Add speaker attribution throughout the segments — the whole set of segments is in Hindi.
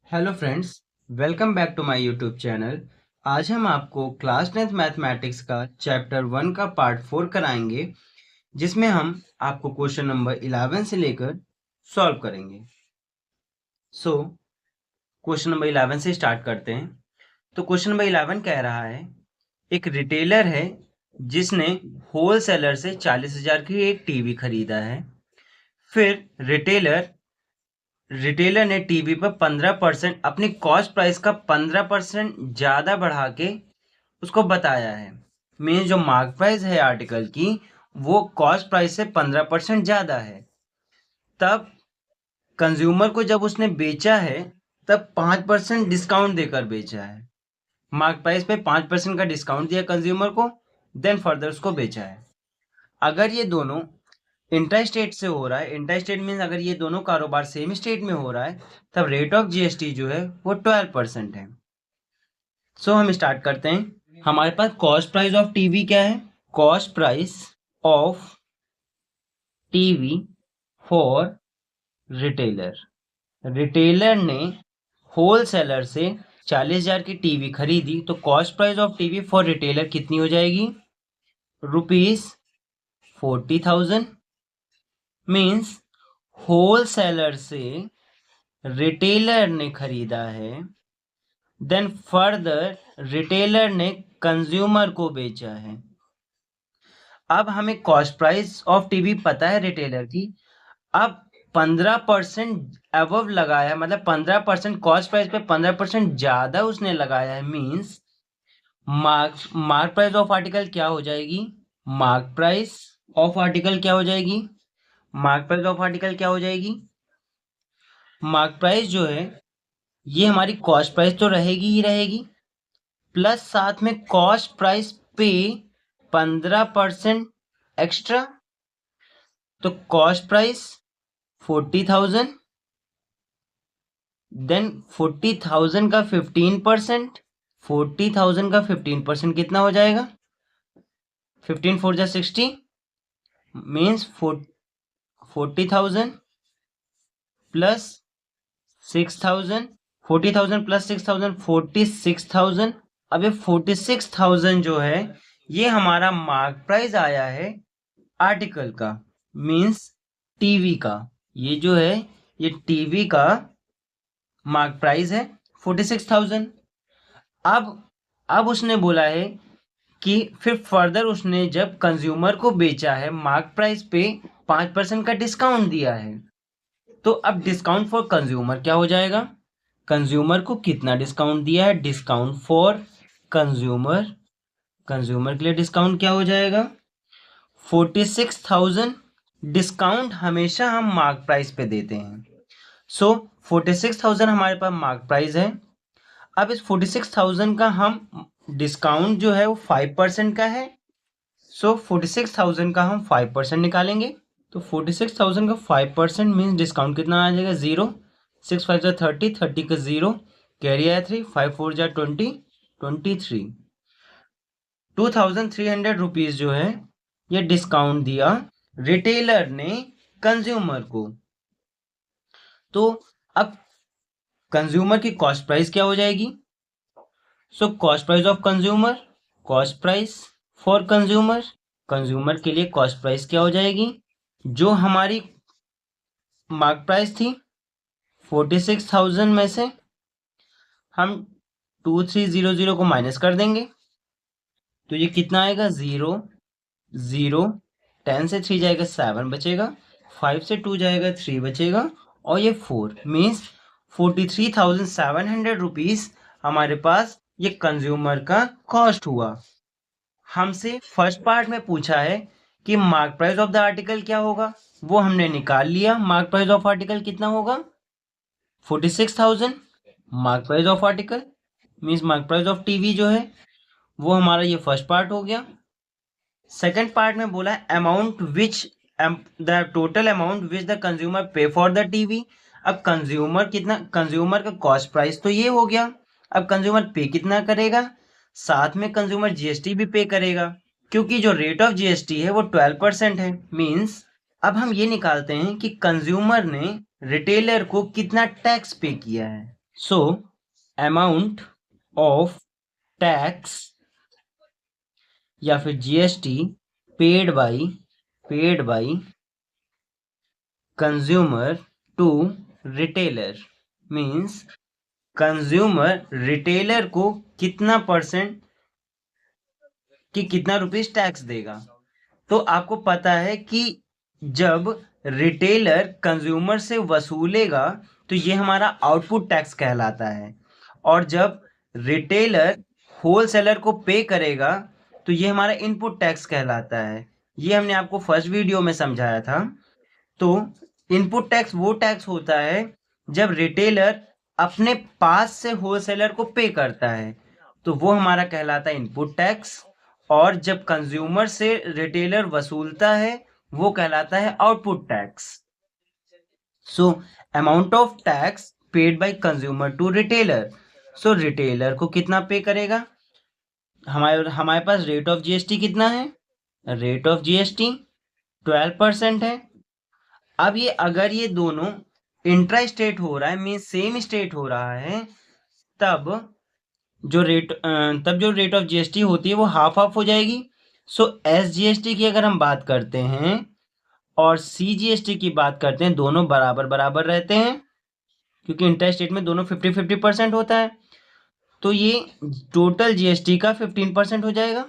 Speaker 1: Hello friends, welcome back to my YouTube channel. आज हम आपको क्लास 10th मैथमेटिक्स का चैप्टर 1 का पार्ट 4 कराएंगे, जिसमें हम आपको क्वेश्चन नंबर 11 से लेकर सॉल्व करेंगे। सो क्वेश्चन नंबर 11 से स्टार्ट करते हैं। तो क्वेश्चन नंबर 11 कह रहा है, एक रिटेलर है जिसने होल सेलर से 40,000 की एक टीवी खरीदा है। फिर रिटेलर ने टीवी पर 15% अपनी कॉस्ट प्राइस का 15% ज़्यादा बढ़ा के उसको बताया है। मीन्स जो मार्क प्राइस है आर्टिकल की, वो कॉस्ट प्राइस से 15% ज़्यादा है। तब कंज्यूमर को जब उसने बेचा है, तब 5% डिस्काउंट देकर बेचा है। मार्क प्राइस पे 5% का डिस्काउंट दिया कंज्यूमर को, देन फर्दर उसको बेचा है। अगर ये दोनों इंट्रा स्टेट से हो रहा है, इंट्रा स्टेट मीन्स अगर ये दोनों कारोबार सेम स्टेट में हो रहा है, तब रेट ऑफ जीएसटी जो है वो 12% है। सो हम स्टार्ट करते हैं। हमारे पास कॉस्ट प्राइस ऑफ टीवी क्या है? Cost price of TV for retailer ने होल सेलर से 40,000 की टीवी खरीदी, तो cost price of TV for retailer कितनी हो जाएगी? ₹40,000। मीन्स होल सेलर से रिटेलर ने खरीदा है, देन फर्दर रिटेलर ने कंज्यूमर को बेचा है। अब हमें कॉस्ट प्राइस ऑफ टीवी पता है रिटेलर की। अब 15% अबव लगाया, मतलब 15% कॉस्ट प्राइस पे 15% ज्यादा उसने लगाया है। Means mark price of article क्या हो जाएगी? मार्क प्राइस ऑफ आर्टिकल क्या हो जाएगी? मार्क प्राइस ऑफ आर्टिकल क्या हो जाएगी? मार्क प्राइस जो है ये हमारी कॉस्ट प्राइस तो रहेगी ही रहेगी, प्लस साथ में कॉस्ट प्राइस पे 15% एक्स्ट्रा। तो कॉस्ट प्राइस 40,000, देन 40,000 का 15%, 40,000 का 15% कितना हो जाएगा? 15 4 जा 60, मीन्स 40,000 प्लस 6,000, 40,000 प्लस 6,000 46,000। अब ये 46,000 जो है ये हमारा मार्क प्राइस आया है आर्टिकल का, मीन्स टीवी का। ये जो है ये टीवी का मार्क प्राइस है 46,000। अब उसने बोला है कि फिर फर्दर उसने जब कंज्यूमर को बेचा है, मार्क प्राइस पे 5% का डिस्काउंट दिया है। तो अब डिस्काउंट फॉर कंज्यूमर क्या हो जाएगा? कंज्यूमर को कितना डिस्काउंट दिया है? डिस्काउंट फॉर कंज्यूमर के लिए डिस्काउंट क्या हो जाएगा? 46,000। डिस्काउंट हमेशा हम मार्क प्राइस पे देते हैं। सो 46,000 हमारे पास मार्क प्राइस है। अब इस 46,000 का हम डिस्काउंट जो है वो 5% का है। सो 46,000 का हम 5% निकालेंगे। तो 46,000 का 5% मीन्स डिस्काउंट कितना आ जाएगा? 0। 6 5 जा 30, 30 का 0, कैरी आया 3, 5 4 जा 20, 23। 2,300 रुपीज जो है ये डिस्काउंट दिया रिटेलर ने कंज्यूमर को। तो अब कंज्यूमर की कॉस्ट प्राइस क्या हो जाएगी? So cost price of consumer, cost price for consumer के लिए कॉस्ट प्राइस क्या हो जाएगी? जो हमारी मार्क प्राइस थी 46,000 में से हम 2300 को माइनस कर देंगे, तो ये कितना आएगा? 0 0, 10 से 3 जाएगा 7 बचेगा, 5 से 2 जाएगा 3 बचेगा, और ये 4 मीन्स 43,700 रुपीज हमारे पास ये कंज्यूमर का कॉस्ट हुआ। हमसे फर्स्ट पार्ट में पूछा है कि mark price of the article क्या होगा, वो हमने निकाल लिया। मार्क प्राइस ऑफ आर्टिकल कितना होगा? 46,000। Mark price of article means mark price of TV जो है वो हमारा ये फर्स्ट पार्ट हो गया। सेकंड पार्ट में बोला amount which the total amount which the consumer पे फॉर द टीवी। अब कंज्यूमर का कॉस्ट प्राइस तो ये हो गया। अब कंज्यूमर पे कितना करेगा? साथ में कंज्यूमर जीएसटी भी पे करेगा, क्योंकि जो रेट ऑफ जीएसटी है वो 12% है। मीन्स अब हम ये निकालते हैं कि कंज्यूमर ने रिटेलर को कितना टैक्स पे किया है। सो अमाउंट ऑफ टैक्स या फिर GST paid by consumer to retailer means consumer retailer को कितना परसेंट कि कितना रुपीस टैक्स देगा। तो आपको पता है कि जब रिटेलर कंज्यूमर से वसूलेगा तो ये हमारा आउटपुट टैक्स कहलाता है, और जब रिटेलर होलसेलर को पे करेगा तो ये हमारा इनपुट टैक्स कहलाता है। ये हमने आपको फर्स्ट वीडियो में समझाया था। तो इनपुट टैक्स वो टैक्स होता है जब रिटेलर अपने पास से होलसेलर को पे करता है, तो वो हमारा कहलाता है इनपुट टैक्स, और जब कंज्यूमर से रिटेलर वसूलता है वो कहलाता है output tax. So amount of tax paid by consumer to retailer, so retailer को कितना पे करेगा। हमारे पास रेट ऑफ जीएसटी कितना है, रेट ऑफ जीएसटी 12% है। अब ये अगर ये दोनों इंट्रा स्टेट हो रहा है मीन सेम स्टेट हो रहा है, तब जो रेट ऑफ जीएसटी होती है वो हाफ हाफ हो जाएगी। सो एसजीएसटी की अगर हम बात करते हैं और सीजीएसटी की बात करते हैं, दोनों बराबर बराबर रहते हैं क्योंकि इंटर स्टेट में दोनों 50-50% होता है। तो ये टोटल जीएसटी का 15% हो जाएगा।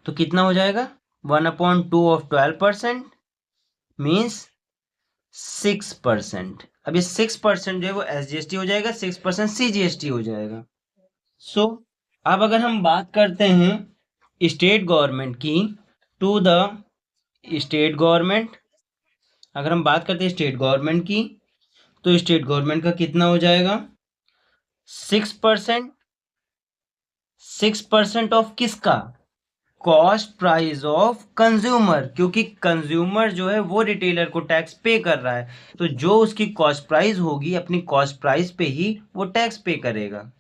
Speaker 1: तो कितना हो जाएगा 1/2 ऑफ 12% मीन्स 6%। अब ये 6% जो है वो एसजीएसटी हो जाएगा, 6% सीजीएसटी हो जाएगा। सो अब अगर हम बात करते हैं स्टेट गवर्नमेंट की, टू द स्टेट गवर्नमेंट, अगर हम बात करते हैं स्टेट गवर्नमेंट की तो स्टेट गवर्नमेंट का कितना हो जाएगा 6%। 6% ऑफ किसका, कॉस्ट प्राइस ऑफ कंज्यूमर, क्योंकि कंज्यूमर जो है वो रिटेलर को टैक्स पे कर रहा है, तो जो उसकी कॉस्ट प्राइस होगी अपनी कॉस्ट प्राइस पे ही वो टैक्स पे करेगा।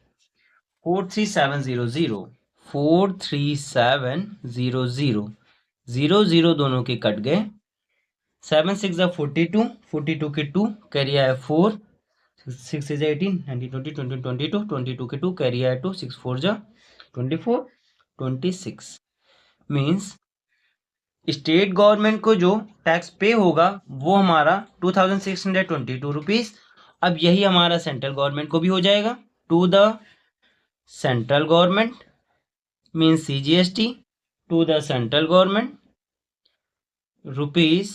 Speaker 1: 43700 43700 0 दोनों के कट गए। 7 6 42, 42 के 2 कैरी आया 4, 6 is 18, 19 20 20 22, 22 के 2 कैरी आया 2, 6 4 जा 24, 26 मीन्स स्टेट गवर्नमेंट को जो टैक्स पे होगा वो हमारा 2622 रुपीज। अब यही हमारा सेंट्रल गवर्नमेंट को भी हो जाएगा, to the central government means CGST to the central government rupees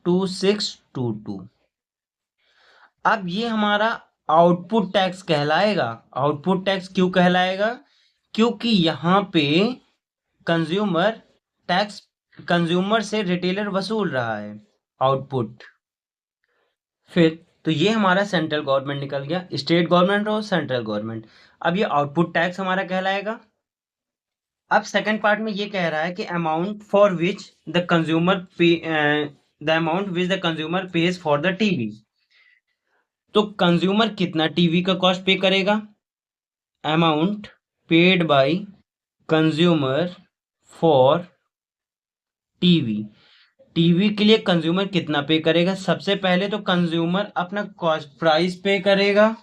Speaker 1: 2622। अब ये हमारा आउटपुट टैक्स कहलाएगा। आउटपुट टैक्स क्यों कहलाएगा, क्योंकि यहाँ पे कंज्यूमर टैक्स कंज्यूमर से रिटेलर वसूल रहा है आउटपुट। फिर तो ये हमारा सेंट्रल गवर्नमेंट निकल गया, स्टेट गवर्नमेंट और सेंट्रल गवर्नमेंट। अब ये आउटपुट टैक्स हमारा कहलाएगा। अब सेकंड पार्ट में ये कह रहा है कि amount for which the consumer page for the TV. तो कंज्यूमर कितना टीवी का कॉस्ट पे करेगा, amount paid by consumer for TV. TV के लिए कंज्यूमर कितना पे करेगा, सबसे पहले तो कंज्यूमर अपना कॉस्ट प्राइस पे करेगा।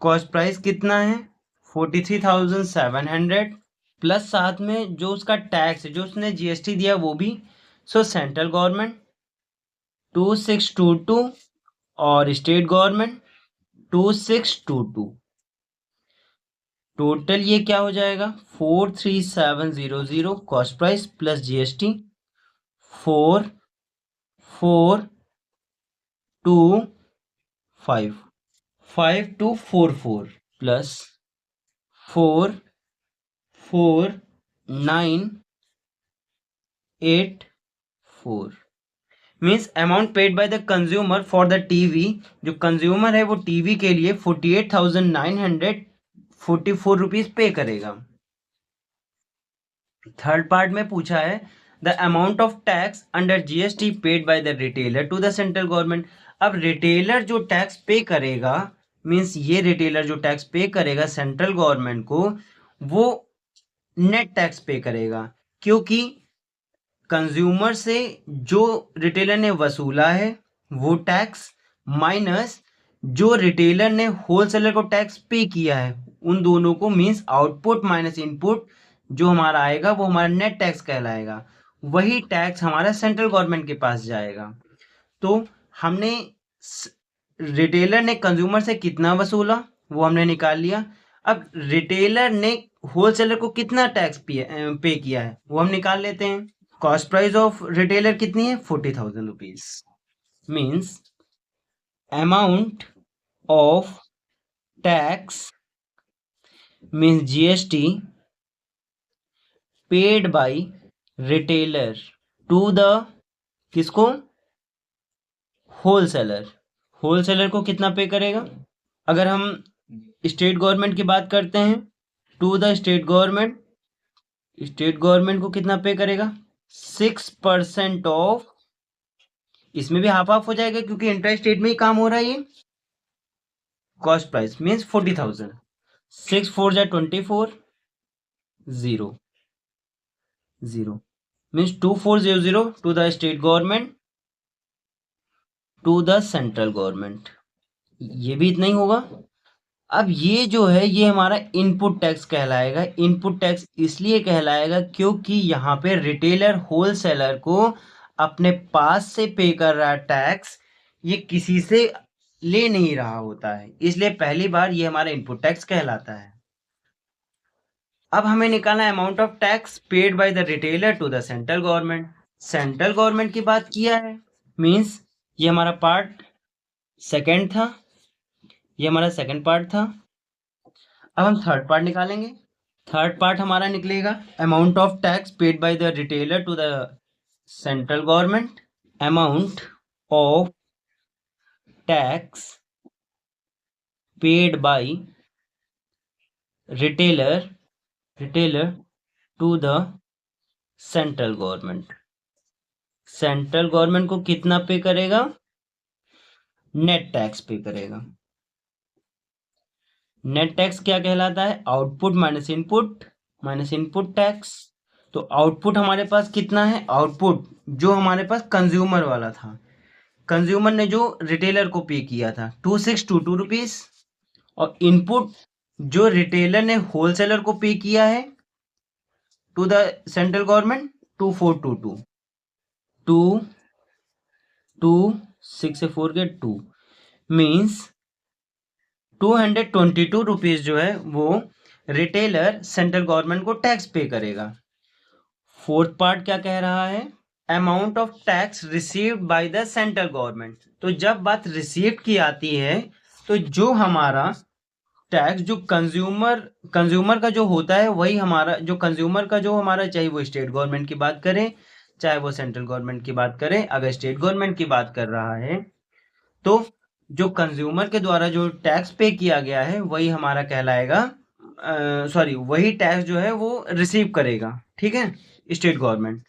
Speaker 1: कॉस्ट प्राइस कितना है 43,700 प्लस साथ में जो उसका टैक्स है जो उसने जीएसटी दिया वो भी। सो सेंट्रल गवर्नमेंट 2622 और स्टेट गवर्नमेंट 2622, टोटल ये क्या हो जाएगा 43700 cost price plus GST 4425 5244 plus 4498 means amount paid by the consumer for the TV. जो कंज्यूमर है वो टीवी के लिए 48,944 रुपीज पे करेगा। थर्ड पार्ट में पूछा है the amount of tax under GST paid by the retailer to the central government. अब रिटेलर जो टैक्स पे करेगा मीन्स ये रिटेलर जो टैक्स पे करेगा सेंट्रल गवर्नमेंट को वो नेट टैक्स पे करेगा, क्योंकि कंज्यूमर से जो रिटेलर ने वसूला है वो टैक्स माइनस जो रिटेलर ने होलसेलर को टैक्स पे किया है उन दोनों को मींस आउटपुट माइनस इनपुट जो हमारा आएगा वो हमारा नेट टैक्स कहलाएगा। वही टैक्स हमारा सेंट्रल गवर्नमेंट के पास जाएगा। तो हमने रिटेलर ने कंज्यूमर से कितना वसूला वो हमने निकाल लिया। अब रिटेलर ने होलसेलर को कितना टैक्स पे किया है वो हम निकाल लेते हैं। कॉस्ट प्राइस ऑफ रिटेलर कितनी है 40,000 rupees means amount of tax means GST paid by retailer to the किसको होलसेलर। होलसेलर को कितना पे करेगा? अगर हम स्टेट गवर्नमेंट की बात करते हैं टू द स्टेट गवर्नमेंट को कितना पे करेगा 6% ऑफ। इसमें भी हाफ हाफ हो जाएगा क्योंकि इंटर स्टेट में ही काम हो रहा है ये। कॉस्ट प्राइस मीन्स 40,000 6 4 जा 24 0 0 means 2400 to the state government to the central government. ये भी इतना ही होगा। अब ये जो है ये हमारा इनपुट टैक्स कहलाएगा। इनपुट टैक्स इसलिए कहलाएगा क्योंकि यहाँ पे रिटेलर होलसेलर को अपने पास से पे कर रहा टैक्स ये किसी से ले नहीं रहा होता है, इसलिए पहली बार ये हमारा इनपुट टैक्स कहलाता है। अब हमें निकालना है amount of tax paid by the retailer to the central government. Central government की बात किया है मीन्स ये हमारा पार्ट सेकेंड था, ये हमारा सेकंड पार्ट था। अब हम थर्ड पार्ट निकालेंगे। थर्ड पार्ट हमारा निकलेगा amount of tax paid by the retailer to the central government. Amount of tax paid by retailer to the central government. Central government को कितना पे करेगा? नेट टैक्स पे करेगा। नेट टैक्स क्या कहलाता है? Output minus input tax. तो आउटपुट हमारे पास कितना है? आउटपुट जो हमारे पास कंज्यूमर वाला था, कंज्यूमर ने जो रिटेलर को पे किया था 2622 रुपीज, और इनपुट जो रिटेलर ने होलसेलर को पे किया है टू द सेंट्रल गवर्नमेंट 2422 2 6 से 4 के 2 मीन्स 222 रुपीज जो है वो रिटेलर सेंट्रल गवर्नमेंट को टैक्स पे करेगा। फोर्थ पार्ट क्या कह रहा है? Amount of tax received by the central government. तो जब बात रिसीव्ड की आती है तो जो हमारा टैक्स जो कंज्यूमर का जो होता है वही हमारा जो कंज्यूमर का जो हमारा, चाहे वो स्टेट गवर्नमेंट की बात करें चाहे वो सेंट्रल गवर्नमेंट की बात करें, अगर स्टेट गवर्नमेंट की बात कर रहा है तो जो कंज्यूमर के द्वारा जो टैक्स पे किया गया है वही हमारा कहलाएगा, वही टैक्स जो है वो रिसीव करेगा, ठीक है, state government.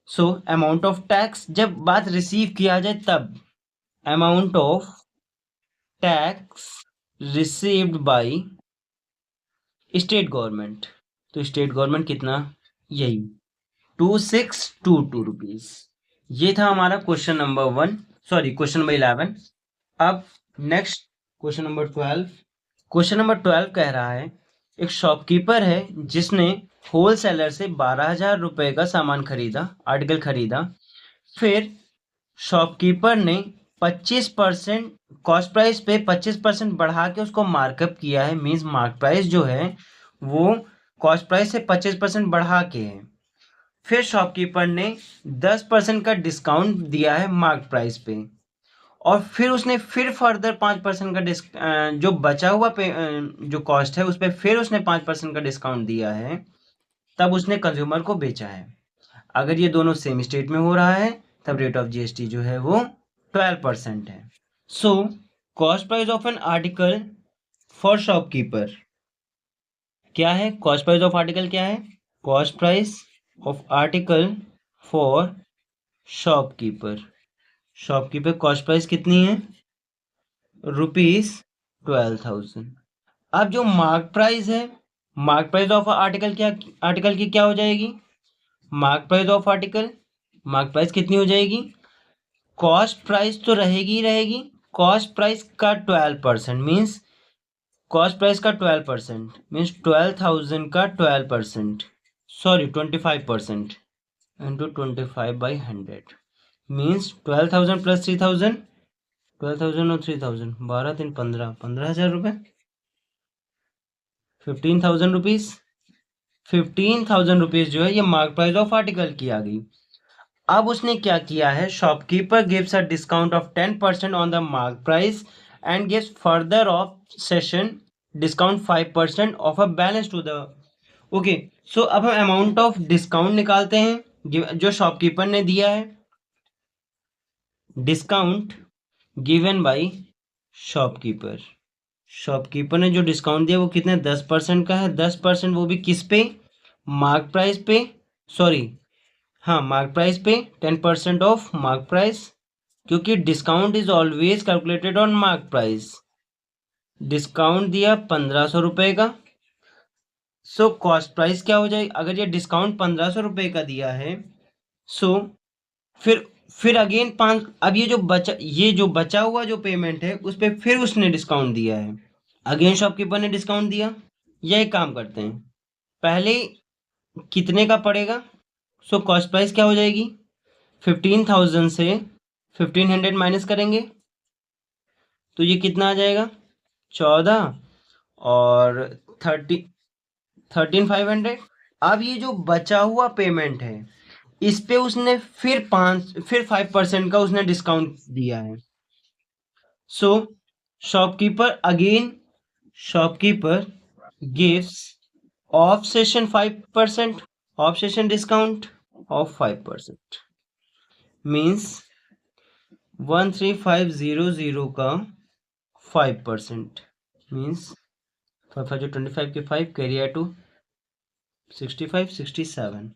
Speaker 1: So amount of tax जब बात रिसीव किया जाए तब amount of tax received by state government. तो स्टेट गवर्नमेंट कितना? यही 2622 रुपीज। ये था हमारा क्वेश्चन नंबर 11। अब next question number 12। Question number 12 कह रहा है एक शॉपकीपर है जिसने होलसेलर से 12,000 रुपए का सामान खरीदा, आर्टिकल खरीदा। फिर शॉपकीपर ने 25% कॉस्ट प्राइस पे 25% बढ़ा के उसको मार्कअप किया है। मींस मार्क प्राइस जो है वो कॉस्ट प्राइस से 25% बढ़ा के है। फिर शॉपकीपर ने 10% का डिस्काउंट दिया है मार्क प्राइस पे, और फिर उसने फिर फर्दर 5% का जो बचा हुआ जो कॉस्ट है उस पर फिर उसने 5% का डिस्काउंट दिया है, तब उसने कंज्यूमर को बेचा है। अगर ये दोनों सेम स्टेट में हो रहा है तब रेट ऑफ जीएसटी जो है वो 12% है। So cost price of an article for shopkeeper क्या है? कॉस्ट प्राइस ऑफ आर्टिकल क्या है? Cost price of article for shopkeeper. Shopkeeper cost price कितनी है? ₹12,000। अब जो मार्क प्राइस है, मार्क प्राइस ऑफ आर्टिकल की क्या हो जाएगी? Mark price of article, mark price कितनी हो जाएगी? कॉस्ट प्राइस तो रहेगी ही रहेगी, कॉस्ट प्राइस का 12% मीन्स कॉस्ट प्राइस का 12% मीन्स 12,000 का 12%, सॉरी 25% इंटू 25/100 मीन्स 12,000 प्लस 3,000, 12,000 और 3,000, 12 3 15, 15,000 रुपये, 15,000 रुपीज, 15,000 रुपीज जो है ये मार्क प्राइस ऑफ आर्टिकल की आ गई। अब उसने क्या किया है, shopkeeper gives a discount of 10% on the mark price and gives further off season discount 5% of a balance to the, okay. So अब हम अमाउंट ऑफ डिस्काउंट निकालते हैं जो शॉपकीपर ने दिया है। Discount given by shopkeeper, shopkeeper ने जो डिस्काउंट दिया वो कितने 10% का है। 10% वो भी किस पे, मार्क प्राइस पे, सॉरी हाँ मार्क प्राइस पे, 10% ऑफ मार्क प्राइस, क्योंकि discount is always calculated on mark price. Discount दिया 1,500 रुपए का, सो कॉस्ट प्राइस क्या हो जाएगी, अगर ये डिस्काउंट 1,500 रुपए का दिया है, सो फिर अगेन अब ये जो बचा हुआ जो पेमेंट है उस पर फिर उसने डिस्काउंट दिया है, अगेन शॉपकीपर ने डिस्काउंट दिया। या एक काम करते हैं, पहले कितने का पड़ेगा, सो कॉस्ट प्राइस क्या हो जाएगी, 15,000 से 1,500 माइनस करेंगे तो ये कितना आ जाएगा, 14 और 13,500। अब ये जो बचा हुआ पेमेंट है इस पे उसने फिर 5% का उसने डिस्काउंट दिया है। So shopkeeper gives off season 5%, off season discount of 5% means 13,500 का 5% मीन्स 5 जो 25 के 5 कैरी टू 65, 67,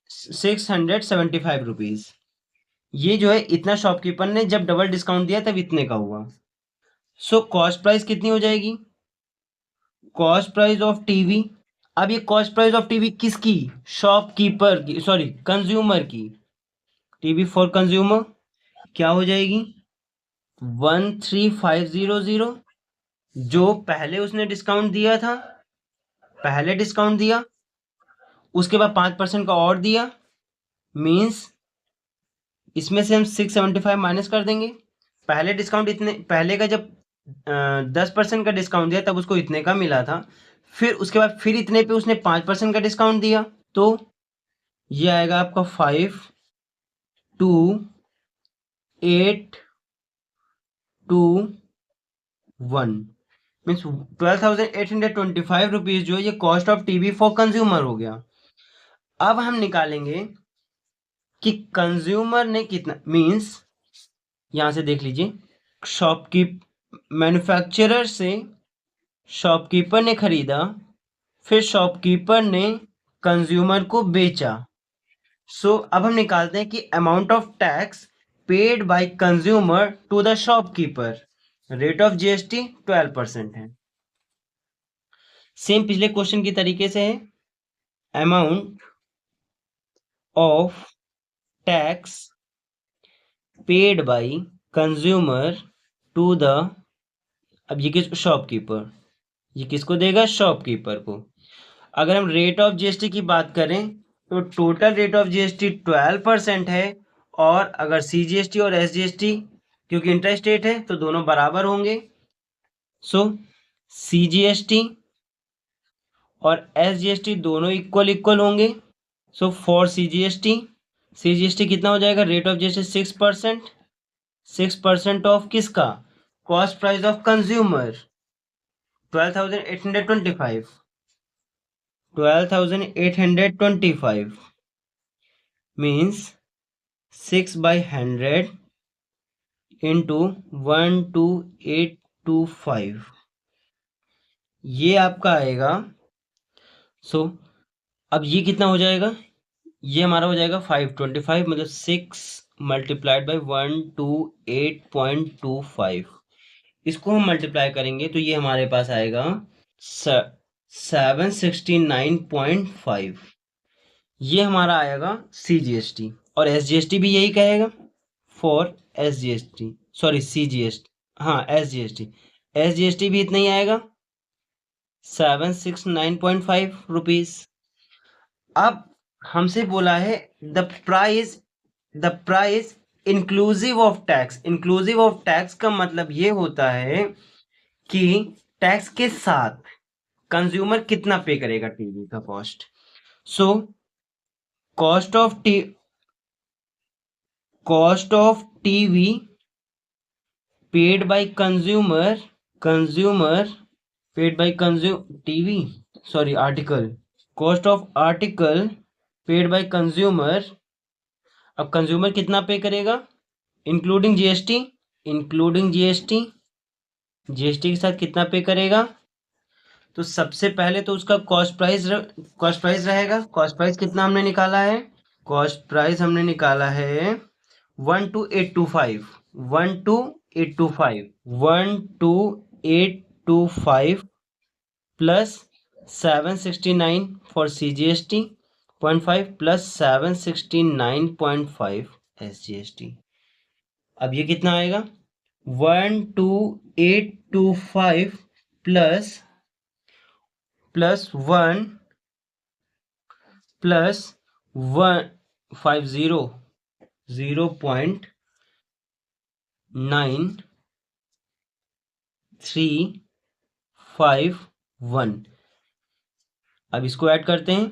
Speaker 1: 675 रुपीज। ये जो है इतना शॉपकीपर ने जब डबल डिस्काउंट दिया तब इतने का हुआ। सो कॉस्ट प्राइस कितनी हो जाएगी, कॉस्ट प्राइस ऑफ टीवी, अब ये कॉस्ट प्राइस ऑफ टीवी किसकी, शॉपकीपर की, सॉरी कंज्यूमर की, टीवी फॉर कंज्यूमर क्या हो जाएगी 13,500, जो पहले उसने डिस्काउंट दिया था, पहले डिस्काउंट दिया उसके बाद 5% का और दिया, मीन्स इसमें से हम 675 माइनस कर देंगे। पहले डिस्काउंट इतने, पहले का जब 10% का डिस्काउंट दिया तब उसको इतने का मिला था, फिर उसके बाद फिर इतने पे उसने 5% का डिस्काउंट दिया, तो ये आएगा आपका 5,2,8,2,1 मीन्स 12,825 रुपीज जो ये cost of TV for consumer हो गया। अब हम निकालेंगे कि कंज्यूमर ने कितना, मीन्स यहां से देख लीजिए, मैन्युफैक्चरर से शॉपकीपर ने खरीदा, फिर शॉपकीपर ने कंज्यूमर को बेचा। सो अब हम निकालते हैं कि amount of tax paid by consumer to the shopkeeper, rate of GST 12% है। सेम पिछले क्वेश्चन की तरीके से है, amount of tax paid by consumer to the, अब ये किस, शॉपकीपर, ये किसको देगा, शॉपकीपर को। अगर हम रेट ऑफ जीएसटी की बात करें तो टोटल रेट ऑफ जीएसटी 12% है, और अगर सीजीएसटी और एसजीएसटी क्योंकि इंटर स्टेट है तो दोनों बराबर होंगे, सो सीजीएसटी और एसजीएसटी दोनों इक्वल होंगे। सो फॉर सीजीएसटी कितना हो जाएगा, रेट ऑफ जीएसटी 6%, 6% ऑफ किसका, cost price of consumer 12,825, 12,825 means 6/100 into 12825, ये आपका आएगा। सो अब ये कितना हो जाएगा, ये हमारा हो जाएगा 525, मतलब 6 मल्टीप्लाइड बाई 128.25, इसको हम मल्टीप्लाई करेंगे तो ये हमारे पास आएगा 769.5, ये हमारा आएगा सीजीएसटी, और एसजीएसटी भी यही कहेगा। फॉर SGST, सॉरी CGST, हाँ SGST, SGST भी इतना ही आएगा 769.5 रुपीज। अब हमसे बोला है the price inclusive of tax. Inclusive of tax का मतलब ये होता है कि टैक्स के साथ कंज्यूमर कितना पे करेगा टीवी का cost. So cost of TV paid by consumer paid by TV, sorry article, cost of article paid by consumer. अब कंज्यूमर कितना पे करेगा इंक्लूडिंग जीएसटी, जीएसटी के साथ कितना पे करेगा। तो सबसे पहले तो उसका कॉस्ट प्राइस रहेगा। कॉस्ट प्राइस कितना हमने निकाला है, कॉस्ट प्राइस हमने निकाला है 12825, 12825 plus 769 for CGST 0.5 plus 769.5 SGST। अब ये कितना आएगा 12825 प्लस 1 प्लस 150 0.9351। अब इसको ऐड करते हैं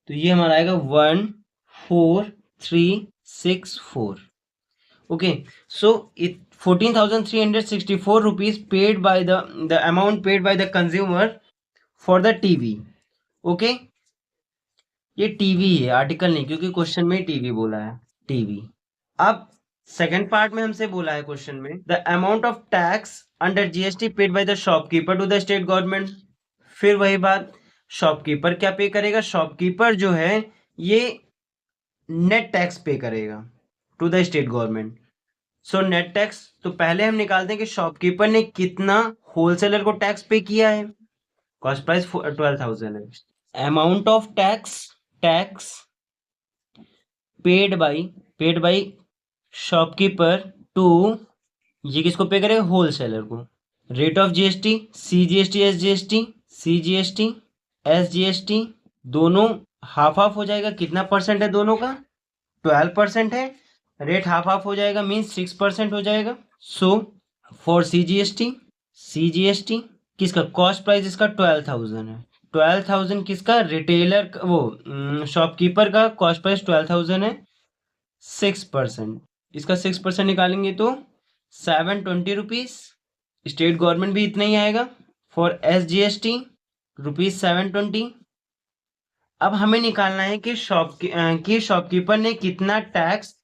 Speaker 1: तो ये हमारा आएगा 14364। Okay, so 14,364 rupees paid by the amount paid by the consumer for the TV. Okay, ये टीवी है, आर्टिकल नहीं, क्योंकि क्वेश्चन में टीवी बोला है, टीवी। अब सेकंड पार्ट में हमसे बोला है क्वेश्चन में the amount of tax under GST paid by the shopkeeper to the state government. फिर वही बात, शॉपकीपर क्या पे करेगा, शॉपकीपर जो है ये नेट टैक्स पे करेगा to the state government. So net tax, तो पहले हम निकालते हैं कि शॉपकीपर ने कितना होलसेलर को टैक्स पे किया है। कॉस्ट प्राइस 12,000 है। Amount of tax paid by shopkeeper to, ये किसको पे करेगा, होलसेलर को। Rate of GST, CGST SGST दोनों हाफ हाफ हो जाएगा। कितना परसेंट है दोनों का, 12% है। रेट हाफ हाफ हो जाएगा, मीन्स 6% हो जाएगा। सो फॉर सीजीएसटी किसका कॉस्ट प्राइस, इसका 12,000 है। 12,000 किसका, रिटेलर वो शॉपकीपर का कॉस्ट प्राइस 12,000 है। 6%, इसका 6% निकालेंगे तो 720 रुपीज। स्टेट गवर्नमेंट भी इतना ही आएगा। For SGST rupees 720। अब हमें निकालना है कि शॉपकीपर ने कितना टैक्स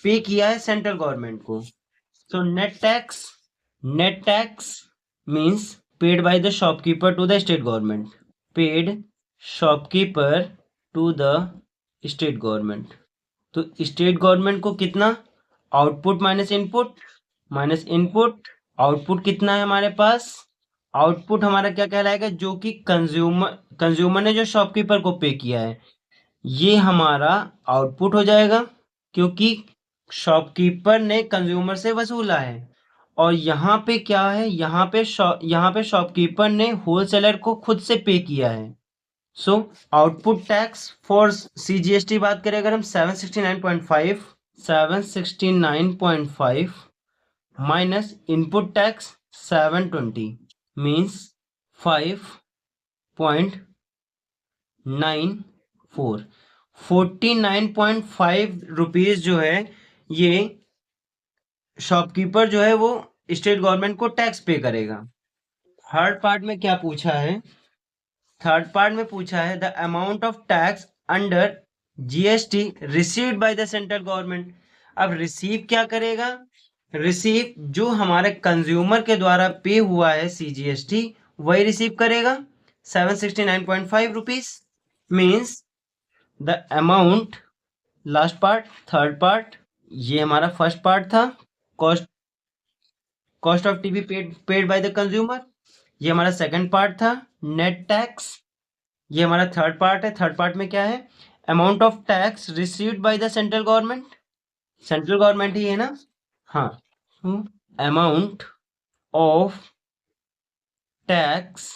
Speaker 1: पे किया है सेंट्रल गवर्नमेंट को। So net tax means paid by the shopkeeper to the state government, paid shopkeeper to the state government. तो स्टेट गवर्नमेंट को कितना, आउटपुट माइनस इनपुट, आउटपुट कितना है हमारे पास, आउटपुट हमारा क्या कहलाएगा, जो कि कंज्यूमर ने जो शॉपकीपर को पे किया है, ये हमारा आउटपुट हो जाएगा, क्योंकि शॉपकीपर ने कंज्यूमर से वसूला है। और यहाँ पे क्या है, यहाँ पे शॉपकीपर ने होलसेलर को खुद से पे किया है। So output tax for CGST बात करें अगर हम 769.5 minus input tax 720 means 5.94, 49.5 rupees जो है ये शॉपकीपर जो है वो स्टेट गवर्नमेंट को टैक्स पे करेगा। थर्ड पार्ट में क्या पूछा है, the amount of tax under GST received by the central government. अब रिसीव क्या करेगा, रिसीव जो हमारे कंज्यूमर के द्वारा पे हुआ है सीजीएसटी वही रिसीव करेगा 769.5 rupees. Means the amount, last part, third part, ये हमारा फर्स्ट पार्ट था, cost of TV paid by the consumer. ये हमारा सेकंड पार्ट था, नेट टैक्स। ये हमारा थर्ड पार्ट है। थर्ड पार्ट में क्या है, amount of tax received by the central government ही है ना। हाँ, amount of tax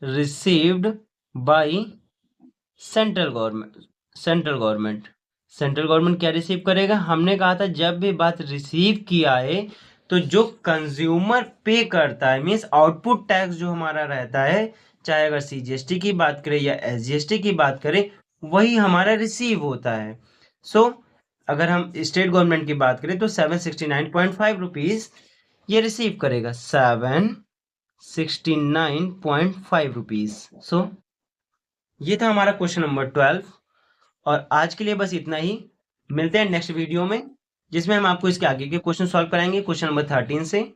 Speaker 1: received by central government. Central government क्या रिसीव करेगा? हमने कहा था जब भी बात रिसीव किया है तो जो कंज्यूमर पे करता है मीन्स आउटपुट टैक्स जो हमारा रहता है, चाहे अगर सीजीएसटी की बात करें या एसजीएसटी की बात करें, वही हमारा रिसीव होता है। सो अगर हम स्टेट गवर्नमेंट की बात करें तो 769.5 रुपीज ये रिसीव करेगा, 769.5 रुपीज। सो ये था हमारा क्वेश्चन नंबर 12 और आज के लिए बस इतना ही। मिलते हैं नेक्स्ट वीडियो में जिसमें हम आपको इसके आगे के क्वेश्चन सॉल्व कराएंगे क्वेश्चन नंबर 13 से।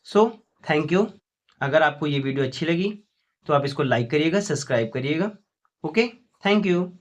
Speaker 1: So thank you. अगर आपको ये वीडियो अच्छी लगी तो आप इसको लाइक करिएगा, सब्सक्राइब करिएगा। Okay, thank you.